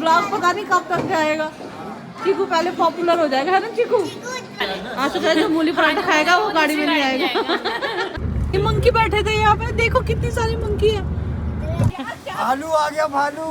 Blog पता नहीं कब तक जाएगा। चीकू पहले पॉपुलर हो जाएगा, है ना चीकू? आज तो जो मूली पराठा खाएगा वो गाड़ी में नहीं आएगा। ये मंकी बैठे थे यहाँ पे, देखो कितनी सारी मंकी है। भालू आ गया, भालू।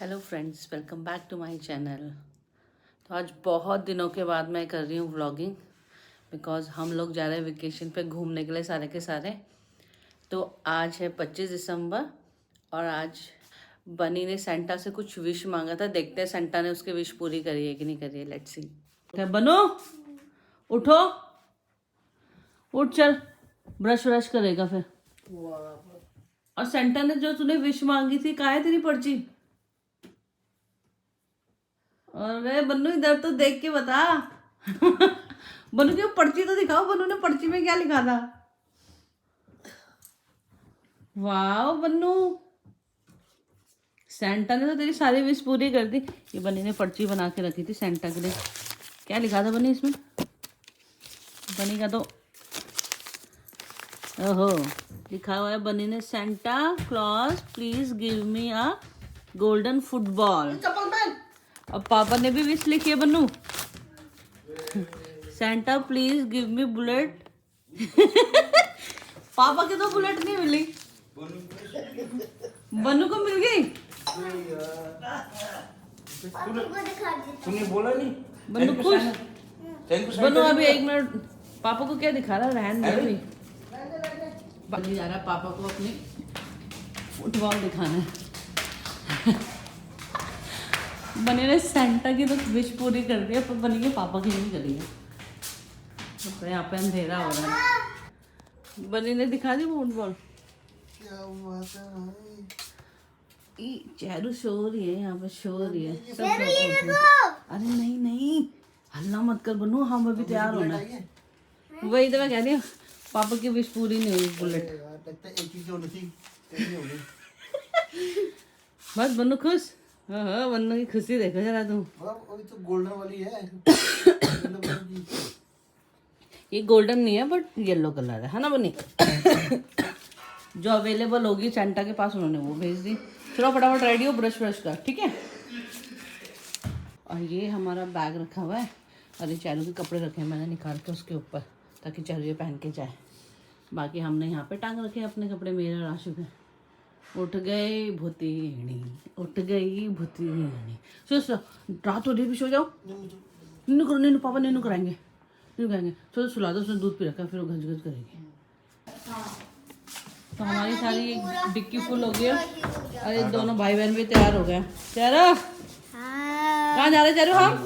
Hello friends, welcome back to my channel. तो आज बहुत दिनों के बाद मैं कर रही हूँ व्लॉगिंग, बिकॉज हम लोग जा रहे हैं वेकेशन पे घूमने के लिए सारे के सारे। तो आज है 25 दिसंबर और आज बनी ने सेंटा से कुछ विश मांगा था। देखते हैं सेंटा ने उसकी विश पूरी करी है कि नहीं करी है। Let's see. क्या बनो, उठो, उठ, चल ब्रश व्रश करेगा फिर। और सेंटा ने जो तूने विश मांगी थी, कहाँ है तेरी पर्ची? अरे बन्नू इधर तो देख के बता। बन्नू की पर्ची तो दिखाओ, बन्नू ने पर्ची में क्या लिखा था? वाह बन्नू, सेंटा ने तो तेरी सारी विश पूरी कर दी। ये बनी ने पर्ची बना के रखी थी सेंटा के लिए। क्या लिखा था बनी इसमें? बनी का तो ओहो लिखा हुआ है बनी ने, Santa Claus please give me a golden football. अब पापा ने भी विश लिखी है Bannu, Santa please give me bullet. पापा के तो बुलेट नहीं मिली, बन्नू को मिल गई। तूने बोला नहीं? बन्नू खुश। बन्नू अभी 1 मिनट, पापा को क्या दिखा रहा है? रहन दे अभी। बनी जा रहा है पापा को अपनी फुटबॉल दिखाना है। बनी ने सेंटा की तो विश पूरी कर दी है, पर बनी के पापा की नहीं करी है। तो यहाँ पे अंधेरा हो रहा है। बनी ने दिखा दी फुटबॉल। चेहरू सो रही है, यहाँ पे सो रही है। अरे नहीं नहीं, हल्ला मत कर बनू, हम अभी तैयार होना है। वही तो मैं कह रही हूँ, पापा की विश पूरी नहीं हुई। बुलेट बस बनू खुश। हाँ बनू की खुशी देखो जरा तुम। अभी तो गोल्डन वाली है। ये गोल्डन नहीं है बट येलो कलर है ना बनी? जो अवेलेबल होगी सेंटा के पास उन्होंने वो भेज दी। चलो फटाफट रेडी हो, ब्रश व्रश कर, ठीक है? और ये हमारा बैग रखा हुआ है और ये चारू के कपड़े रखे हैं मैंने निकाल के उसके ऊपर, ताकि चारू ये पहन के जाए। बाकी हमने यहाँ पे टांग रखे हैं अपने कपड़े, मेरा राशु के। उठ गई भूतिनी, उठ गई भूतिनी। सो रात हो रही, भी सो जाओ। नीनू करो, नीनू पापा नीनू कराएंगे, नीनू करेंगे। चलो सुला दो, उसने दूध पी रखा है, फिर वो घस घस करेगी। तो हमारी सारी डिक्की फुल हो गई है। अरे दोनों भाई बहन भी तैयार हो गए। चारू कहाँ जा रहे? चारू हम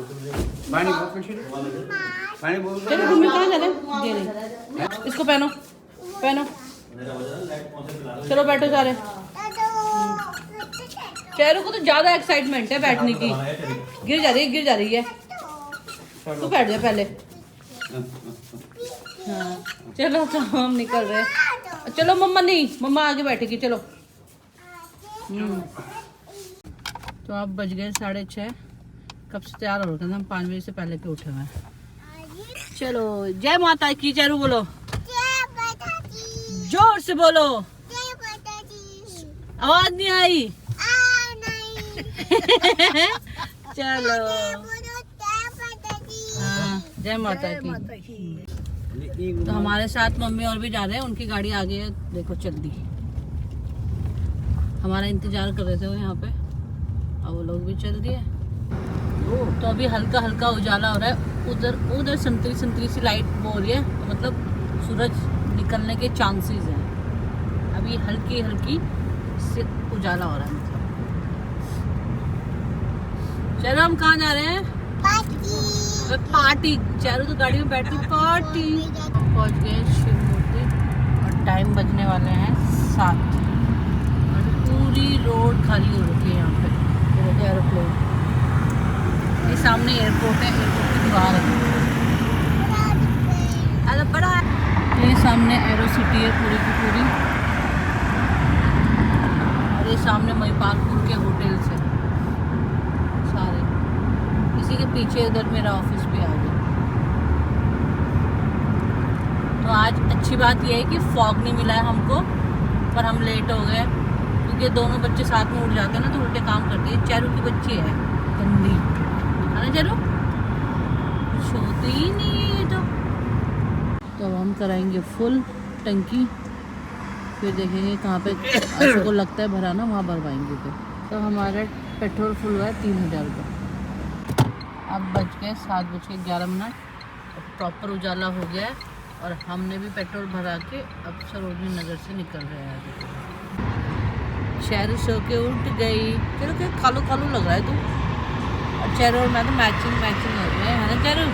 पानी बोल। चलो घूमने कहाँ जा रहे हैं? इसको पहनो पहनो, चलो बैठो सारे। चारू को तो ज्यादा एक्साइटमेंट है बैठने की। गिर जा रही है। तू बैठ जा पहले। हाँ चलो तो हम निकल रहे हैं। चलो मम्मा नहीं, मम्मा आगे बैठेगी, चलो। तो अब बज गए 6:30। कब से तैयार हो रहे थे हम? 5 बजे से पहले के उठे हुए हैं। चलो जय माता की। चारू बोलो, जोर से बोलो, आवाज नहीं आई। चलो हाँ जय माता की। तो हमारे साथ मम्मी और भी जा रहे हैं, उनकी गाड़ी आ गई है, देखो चल दी। हमारा इंतजार कर रहे थे वो यहाँ पे, और वो लोग भी चल दिए। तो अभी हल्का हल्का उजाला हो रहा है। उधर संतरी सी लाइट वो हो रही है, तो मतलब सूरज निकलने के चांसेस हैं। अभी हल्की हल्की से उजाला हो रहा है मतलब। चलो हम कहाँ जा रहे हैं? पार्टी। चारू तो गाड़ी में बैठी पार्टी। पहुँच गए शिव मूर्ति और टाइम बजने वाले हैं 7 और पूरी रोड खाली हो रखी है यहाँ पे। एयरपोर्ट, ये सामने एयरपोर्ट है, एयरपोर्ट की दीवार है। अरे बड़ा ये सामने एरो सिटी है पूरी की पूरी, और ये सामने महिपालपुर के होटल्स है सारे। इसी के पीछे उधर मेरा ऑफिस भी आ गया। तो आज अच्छी बात यह है कि फॉग नहीं मिला है हमको, पर हम लेट हो गए क्योंकि दोनों बच्चे साथ में उठ जाते हैं ना तो उल्टे काम करती है। चैरू की बच्ची है गंदी, है ना चैरू? सोती ही नहीं है ये तो। अब हम कराएंगे फुल टंकी, फिर देखेंगे कहाँ पे आशु को लगता है भराना वहाँ भरवाएंगे। फिर तो हमारा पेट्रोल फुल हुआ है 3000 का। अब बज गए 7:11। अब प्रॉपर उजाला हो गया है और हमने भी पेट्रोल भरा के अब सरोजनी नगर से निकल रहे हैं। शहर सो के उठ गई। चलो क्या कालू कालू लग रहा है तू। और चेहरे और मैं तो मैचिंग हो रहे हैं, है ना चेहरे?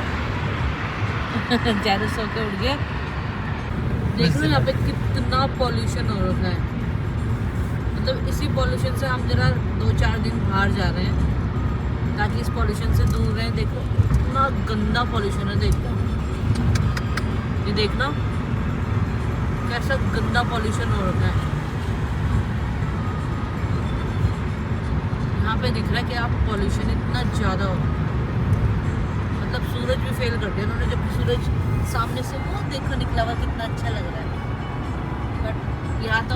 चेहरे सो के उठ गया। देख लो यहाँ पे कितना पॉल्यूशन हो रखा है। मतलब इसी पॉल्यूशन से हम जरा 2-4 दिन बाहर जा रहे हैं ताकि इस पॉल्यूशन से दूर रहें। देखो इतना गंदा पॉल्यूशन है, देखो ये देखना कैसा गंदा पॉल्यूशन हो रखा है। यहाँ पे दिख रहा है कि आप पॉल्यूशन इतना ज़्यादा हो, मतलब सूरज भी फेल कर दिया उन्होंने। जब सूरज सामने से वो देखो निकला हुआ कितना अच्छा लग रहा है, बट यहाँ तो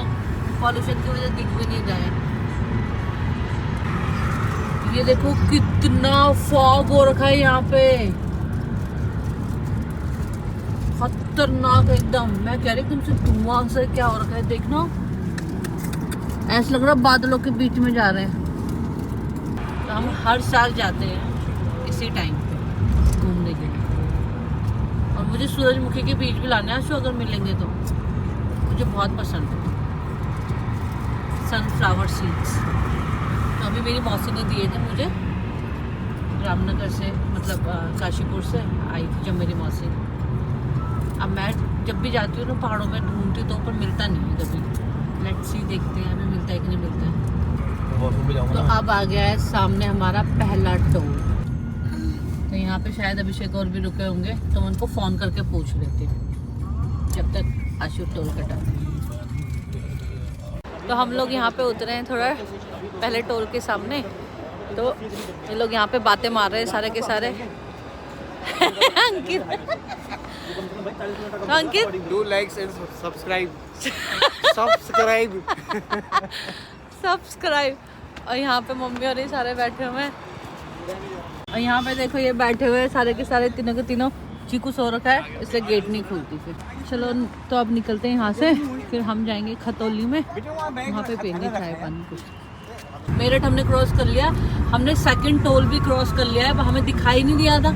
पॉल्यूशन की वजह दिख भी नहीं रहा है। ये देखो कितना फॉग हो रखा है यहाँ पे, खतरनाक एकदम। मैं कह रही तुमसे धुआं से क्या हो रखा है, देखना ऐसा लग रहा है बादलों के बीच में जा रहे हैं। तो हम हर साल जाते हैं इसी टाइम पे घूमने के लिए। और मुझे सूरजमुखी के बीज भी लाने हैं अगर मिलेंगे तो, मुझे बहुत पसंद है सनफ्लावर सीड्स। तो अभी मेरी मौसी ने दिए थे मुझे रामनगर से, मतलब काशीपुर से आई थी जब मेरी मौसी। अब मैं जब भी जाती हूँ ना पहाड़ों में ढूंढती हूँ तो पर मिलता नहीं है कभी। लेट्स सी देखते हैं हमें मिलता है कि नहीं मिलता है। तो अब आ गया है सामने हमारा पहला टोल। तो यहाँ पे शायद अभिषेक और भी रुके होंगे तो उनको फ़ोन करके पूछ लेते हैं जब तक आशु टोल कटा। तो हम लोग यहाँ पे उतरे हैं थोड़ा पहले टोल के सामने। तो ये लोग यहाँ पे बातें मार रहे हैं सारे के सारे। Ankit Ankit do like and subscribe subscribe subscribe. और यहाँ पे मम्मी और ये सारे बैठे हुए हैं। और यहाँ पे देखो ये बैठे हुए हैं सारे के सारे, तीनों के तीनों। चीकू सो रखा है इसलिए गेट नहीं खुलती। फिर चलो तो अब निकलते हैं यहाँ से, फिर हम जाएंगे खतौली में, वहाँ पे पियेंगे चाय पानी कुछ। मेरठ हमने क्रॉस कर लिया, हमने सेकंड टोल भी क्रॉस कर लिया है। हमें दिखाई नहीं दिया था,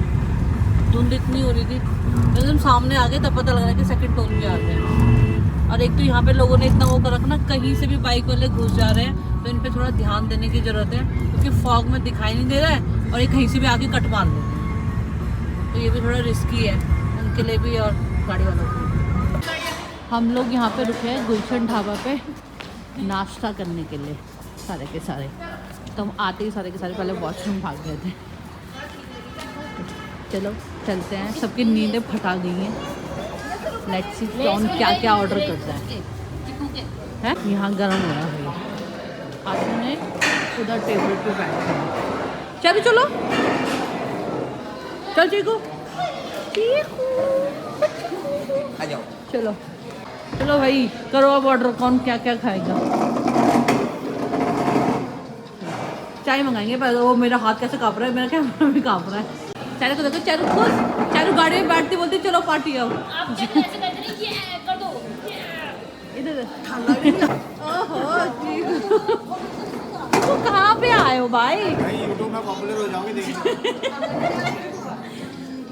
धुंध इतनी हो रही थी। जब हम सामने आ गए तब पता लग रहा है कि सेकंड टोल भी आ गए। और एक तो यहाँ पे लोगों ने इतना वो कर रखा ना, कहीं से भी बाइक वाले घुस जा रहे हैं, तो इन पे थोड़ा ध्यान देने की ज़रूरत है क्योंकि फॉग में दिखाई नहीं दे रहा है और ये कहीं से भी आके कट मार लेते हैं। तो ये भी थोड़ा रिस्की है उनके लिए भी और गाड़ी वालों को भी। हम लोग यहाँ पे रुके हैं गुलशन ढाबा पे नाश्ता करने के लिए सारे के सारे। तो हम आते ही सारे के सारे पहले वॉशरूम भाग गए थे। चलो चलते हैं, सबकी नींदें फटा गई हैं। लेट्स सी कौन क्या क्या ऑर्डर करता है। यहाँ गर्म हो रहा है भैया। आशु ने उधर टेबल पे बैठा है। चलो चलो चल चीकू आ जाओ। चलो चलो भाई करो अब ऑर्डर, कौन क्या क्या खाएगा। चाय मंगाएंगे पहले। वो मेरा हाथ कैसे काँप रहा है, मेरा कैमरा भी काँप रहा है। चारू को देखो, चारू खुश, चारू गाड़ी में बैठती बोलती चलो पार्टी आओ। इधर ओहो चीकू कहाँ पे आए हो भाई? यूट्यूब में पॉपुलर हो जाओगे देखिए।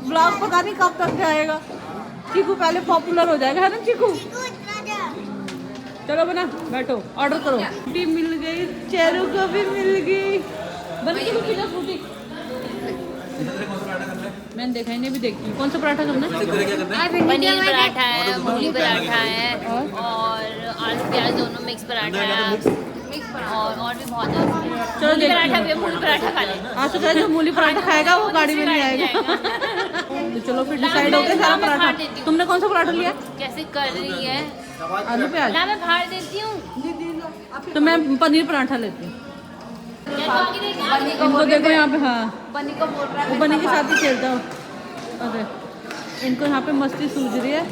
ब्लॉग पता नहीं कब तक जाएगा। चीकू पहले पॉपुलर हो जाएगा, है ना चीकू? चलो बना बैठो, ऑर्डर करो। भी मिल गई, चेरू को भी मिल गई। बन के भी फ्रूटी मैंने देखा ही नहीं, भी देखती हूँ। कौन सा पराठा करना है? पनीर पराठा है, मूली पराठा है और आलू प्याज दोनों मिक्स पराठा है और भी बहुत है। चलो मूली पराठा देखते भी, मूली पराठा खा ले। आज तो जो मूली पराठा खाएगा वो गाड़ी में नहीं आएगा। तो चलो फिर डिसाइड हो गया सारा पराठा। तुमने कौन सा पराठा लिया? कैसे कर रही है? आलू प्याज। ना मैं फाड़ देती हूँ। तो मैं पनीर पराठा लेती हूँ। इनको देखो यहाँ पे, हाँ बनी को बोल रहा वो बनी के साथ ही खेलता हूँ। अरे इनको यहाँ पे मस्ती सूझ रही है।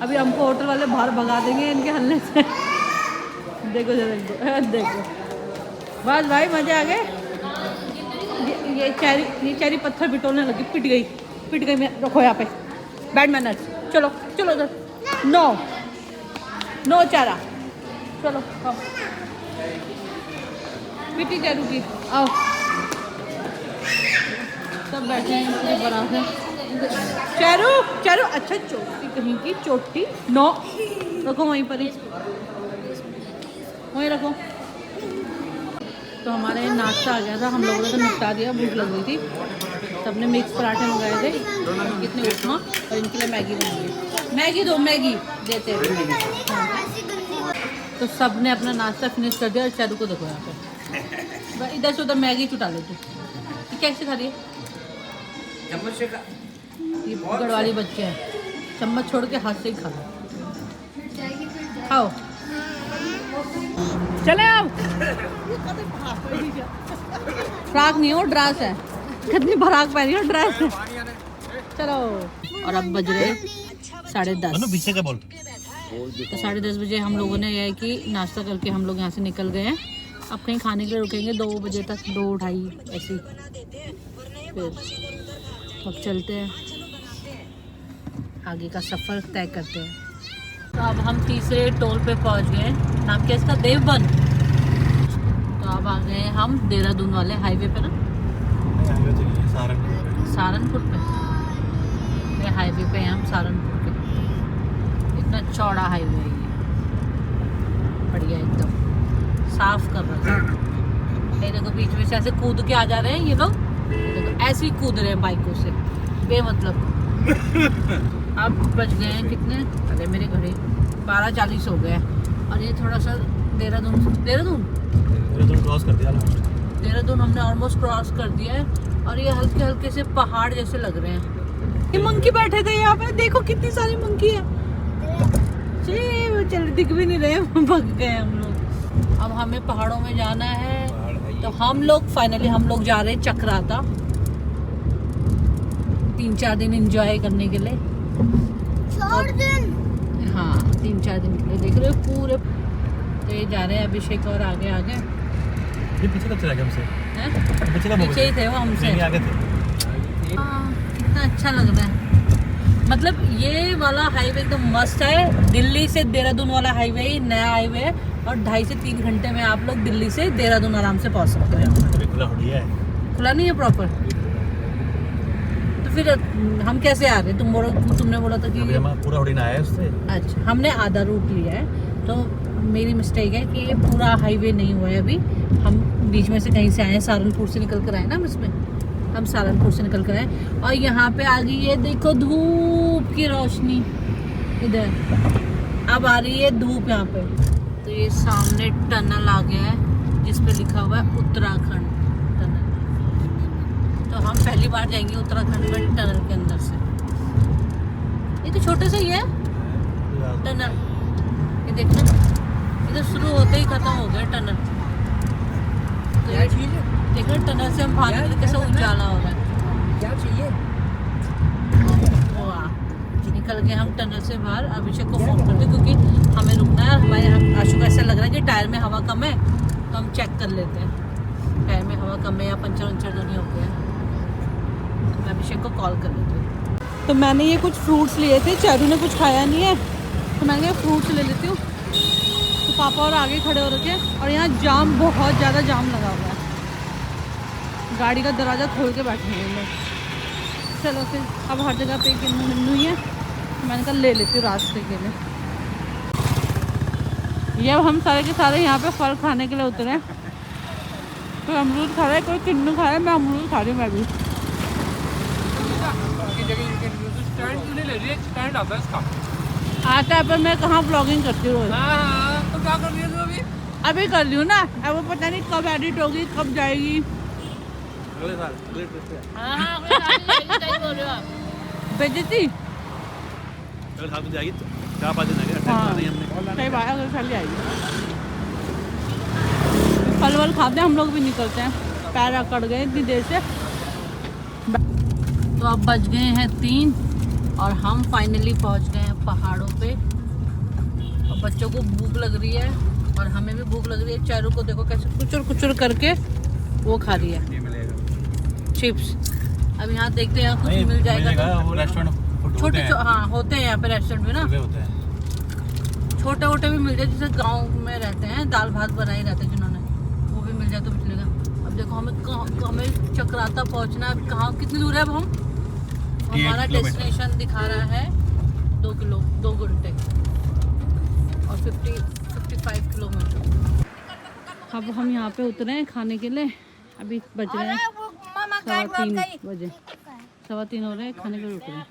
अभी हमको होटल वाले बाहर भगा देंगे इनके हल्ले से। देखो देखो बस भाई मजे आ गए। ये चेरी पत्थर बिटोलने लगी, पिट गई। मैं रखो यहाँ पे बैड मैनर्स। चलो उधर, नो चारा। चलो आओ, पिटी चेरू की आओ। सब बैठे हैं बराबर है। चेरू अच्छा चोटी कहीं की चोटी। नो रखो वहीं पर ही, वहीं रखो। तो हमारे नाश्ता आ गया था, हम लोगों ने तो निपटा दिया, भूख लग गई थी। सबने मिक्स पराठे मंगाए थे, कितने उपमा, और इनके लिए मैगी बनाई। मैगी देते हैं। तो सबने अपना नाश्ता फिनिश कर दिया और चेरू को देखो यहाँ पे इधर से उधर मैगी चुटा लेती। कैसे खा रही है? चम्मच से ये गढ़वाली बच्चे हैं, चम्मच छोड़ के हाथ से ही खा लो। खाओ चले अब। फ्राक नहीं हो, ड्रेस है। कितनी भराक पहनी हो, ड्रेस है। चलो और अब बज रहे 10:30। पीछे का बोल। तो 10:30 बजे हम लोगों ने यह है कि नाश्ता करके हम लोग यहाँ से निकल गए हैं। अब कहीं खाने के लिए रुकेंगे 2 बजे तक, 2-2:30 ऐसी। फिर अब चलते हैं, आगे का सफ़र तय करते हैं। तो अब हम तीसरे टोल पे पहुंच गए। नाम क्या इसका? देवबन। तो अब आ गए हम देहरादून वाले हाईवे पे ना, सहारनपुर पे। ये हाईवे पे हैं हम, सहारनपुर के। इतना चौड़ा हाईवे है ये, बढ़िया एकदम साफ कर रहा है। ये देखो बीच में से ऐसे कूद के आ जा रहे हैं ये लोग, देखो ऐसे ही कूद रहे हैं बाइकों से बेमतलब। अब बज गए हैं कितने? अरे मेरे घड़ी 12:40 हो गए। और ये थोड़ा सा देहरादून क्रॉस कर दिया। देहरादून हमने ऑलमोस्ट क्रॉस कर दिया है। और ये हल्के हल्के से पहाड़ जैसे लग रहे हैं। ये मंकी बैठे थे यहाँ पे, देखो कितनी सारी मंकी है। चल दिख भी नहीं रहे, भग गए हम लोग। अब हमें पहाड़ों में जाना है, तो हम लोग फाइनली जा रहे हैं चक्राता, 3-4 दिन एंजॉय करने के लिए। 4 दिन? हाँ 3-4 दिन के लिए। देख रहे हो पूरे। तो ये जा रहे हैं अभिषेक और आगे ये पीछे कब चला गया हमसे? पीछे ही थे वो हमसे। आगे थे। कितना अच्छा लग रहा है। मतलब ये वाला हाईवे एकदम मस्त है। दिल्ली से देहरादून वाला हाईवे ही नया हाईवे है, और 2.5 से 3 घंटे में आप लोग दिल्ली से देहरादून आराम से पहुंच सकते हो। खुला नहीं है प्रॉपर। तो फिर हम कैसे आ रहे? तुमने बोला था कि पूरा उड़ीना आया उससे। अच्छा, हमने आधा रूट लिया है। तो मेरी मिस्टेक है कि ये पूरा हाईवे नहीं हुआ है अभी। हम बीच में से कहीं से आए हैं, सहारनपुर से निकल कर आए ना। हम सहारनपुर से निकल कर आए, और यहाँ पे आ गई ये देखो धूप की रोशनी इधर। अब आ रही है धूप यहाँ पे। तो ये सामने टनल आ गया है जिस पे लिखा हुआ है उत्तराखंड टनल। तो हम पहली बार जाएंगे उत्तराखंड में टनल के अंदर से। ये तो छोटे से ही है टनल, ये देखना इधर शुरू होते ही खत्म हो गया टनल। तो ये देखो टनल से हम बाहर निकल कैसे उजाला हो रहा है। क्या चाहिए? वाह, निकल गए हम टनल से बाहर। अभिषेक को फोन कर दे क्योंकि हमें रुकना है। हमारे आशु को ऐसा लग रहा है कि टायर में हवा कम है, तो हम चेक कर लेते हैं टायर में हवा कम है या पंचर तो नहीं हो गया। तो मैं अभिषेक को कॉल कर लेती हूँ। तो मैंने ये कुछ फ्रूट्स लिए थे, चेरू ने कुछ खाया नहीं है, तो मैंने फ्रूट्स ले लेती हूँ। तो पापा और आगे खड़े हो रखे हैं, और यहाँ जाम, बहुत ज़्यादा जाम लगा हुआ है। गाड़ी का दरवाज़ा खोल के बैठे हैं लोग। चलो फिर अब हर जगह पे किन्नू ही है, तो मैंने कहा ले लेती हूँ रास्ते के लिए। ये अब हम सारे के सारे यहाँ पे फल खाने के लिए उतरे हैं। कोई अमरूद खा रहा है, कोई किन्नू खा रहा है, मैं अमरूद खा रही हूँ। मैं भी आता है, पर मैं कहाँ ब्लॉगिंग करती हूँ। तो क्या कर रही है अभी कर रही हूँ ना, अब वो पता नहीं कब एडिट होगी, कब जाएगी। बेइज्जती जाएगी 4-5 दिन आगे। सही बात है, अगर चली आएगी। फल वल खाते हैं हम लोग भी, निकलते हैं। पैर अकड़ गए इतनी देर से। तो अब बज गए हैं 3 और हम फाइनली पहुंच गए हैं पहाड़ों पे। और बच्चों को भूख लग रही है और हमें भी भूख लग रही है। चारू को देखो कैसे कुचुर कुचुर करके वो खा रही है ये मिलेगा चिप्स। अब यहाँ देखते हैं यहाँ कुछ मिल जाएगा वो रेस्टोरेंट छोटे हाँ होते हैं यहाँ पे रेस्टोरेंट भी ना, होते हैं छोटे वोटे भी मिल जाए, जैसे गांव में रहते हैं दाल भात बना ही रहते हैं जिन्होंने, वो भी मिल जाए तो चलेगा। अब देखो हमें चक्राता पहुंचना है। कहाँ कितनी दूर है अब हमारा डेस्टिनेशन दिखा रहा है 2 घंटे और 55 किलोमीटर। अब हम यहाँ पे उतरे हैं खाने के लिए। अभी बज रहे हैं 3:15 बजे, 3:15 हो रहे हैं, खाने के लिए उतरे हैं।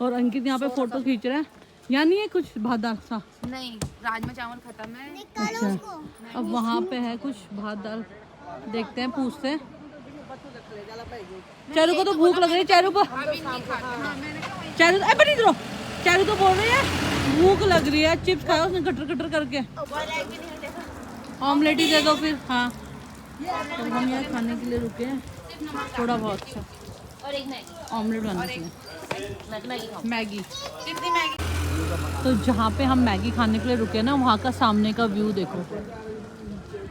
और अंकित यहाँ पे फोटो खींच रहा है। यहाँ नहीं है कुछ भात दाल सा? नहीं, राजमा चावल खत्म है। अच्छा, अब वहाँ पे है कुछ भात दाल, देखते हैं पूछते हैं। चारू को तो भूख लग रही है। चारू को चारू चारू तो बोल रही है भूख लग रही है, चिप्स खाओ उसने कटर कटर करके। ऑमलेट ही दे दो फिर। हाँ तो हम यहाँ खाने के लिए रुके हैं थोड़ा बहुत सा, और एक मैगी। ऑमलेट बनाने के लिए मैं तो मैगी खाऊं। मैगी। तो जहाँ पे हम मैगी खाने के लिए रुके ना, वहाँ का सामने का व्यू देखो।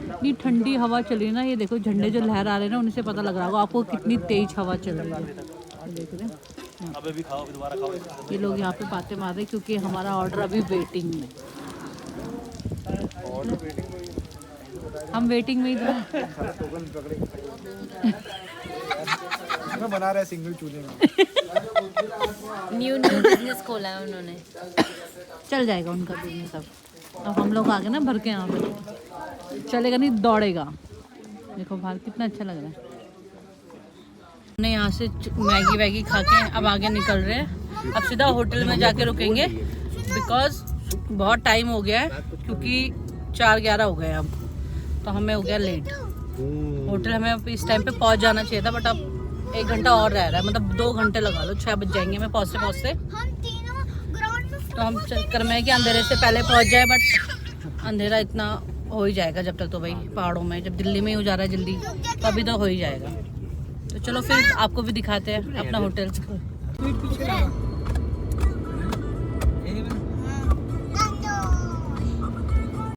इतनी ठंडी हवा चल रही है ना, ये देखो झंडे जो लहर आ रहे हैं ना, उनसे पता लग रहा होगा आपको कितनी तेज हवा चल रही है। देख रहे हैं अबे भी खाओ, दोबारा खाओ। ये लोग यहाँ पे बातें मार रहे हैं क्योंकि हमारा ऑर्डर अभी वेटिंग में। हम वेटिंग में ही थे। बना रहे सिंगल चूल्हे में। न्यू बिजनेस खोला है उन्होंने। चल जाएगा उनका बिजनेस। अब हम लोग आ गए ना भर के यहाँ पे, चलेगा नहीं दौड़ेगा। देखो बाहर कितना अच्छा लग रहा है। हमने यहाँ से मैगी वैगी खा के अब आगे निकल रहे हैं। अब सीधा होटल में जाके रुकेंगे बिकॉज बहुत टाइम हो गया है, क्योंकि 4:11 हो गए अब, तो हमें हो गया लेट। होटल हमें अब इस टाइम पे पहुँच जाना चाहिए था, बट अब 1 घंटा और रह रहा है, मतलब 2 घंटे लगा लो, 6 बज जाएंगे हमें पहुँचते। तो हम चक्कर में है कि अंधेरे से पहले पहुँच जाए, बट अंधेरा इतना हो ही जाएगा जब तक। तो भाई पहाड़ों में जब दिल्ली में ही हो जा रहा है जल्दी, तो अभी तो हो ही जाएगा। तो चलो फिर आपको भी दिखाते हैं अपना होटल।